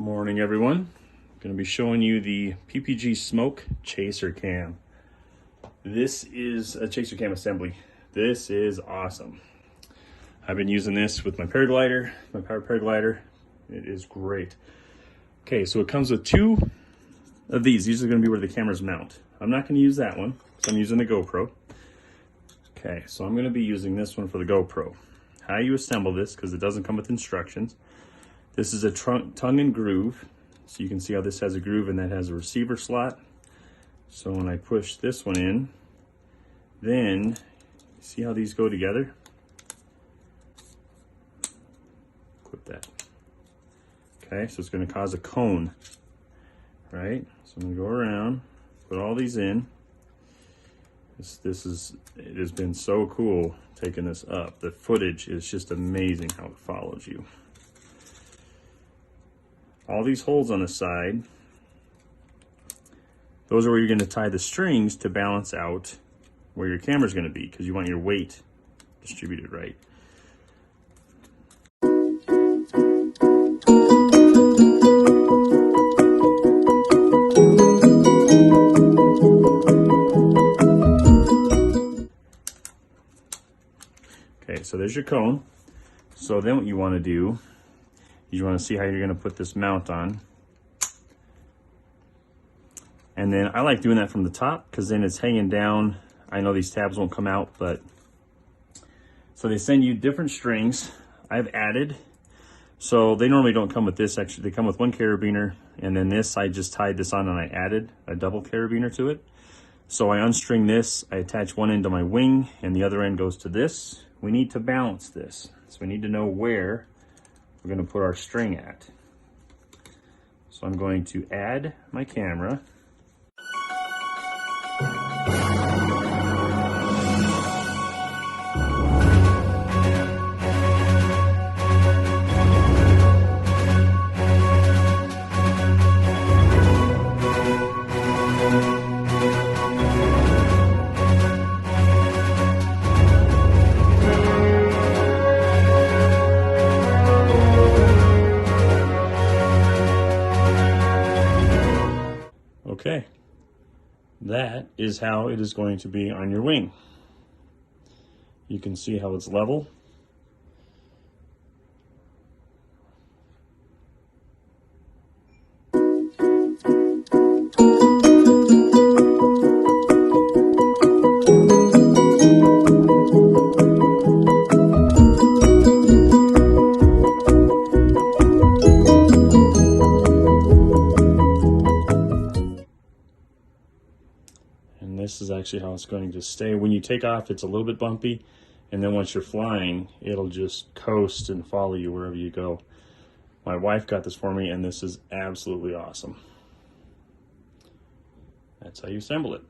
Morning everyone. I'm going to be showing you the PPG Smoke Chaser Cam. This is a chaser cam assembly. This is awesome. I've been using this with my paraglider, my power paraglider. It is great. Okay, so it comes with two of these. These are going to be where the cameras mount. I'm not going to use that one, so I'm using the GoPro. Okay, so I'm going to be using this one for the GoPro. How you assemble this, because it doesn't come with instructions. This is a tongue and groove. So you can see how this has a groove and that has a receiver slot. So when I push this one in, then see how these go together? Clip that. Okay, so it's going to cause a cone, right? So I'm going to go around, put all these in. It has been so cool taking this up. The footage is just amazing how it follows you. All these holes on the side, those are where you're going to tie the strings to balance out where your camera's going to be, because you want your weight distributed right. Okay, so there's your cone. So then what you want to do, you want to see how you're going to put this mount on. And then I like doing that from the top because then it's hanging down. I know these tabs won't come out, but so they send you different strings. I've added, so they normally don't come with this. Actually, they come with one carabiner, and then this, I just tied this on and I added a double carabiner to it. So I unstring this, I attach one end to my wing and the other end goes to this. We need to balance this. So we need to know where we're going to put our string at. So I'm going to add my camera. Okay, that is how it is going to be on your wing. You can see how it's level. And this is actually how it's going to stay. When you take off, it's a little bit bumpy. And then once you're flying, it'll just coast and follow you wherever you go. My wife got this for me, and this is absolutely awesome. That's how you assemble it.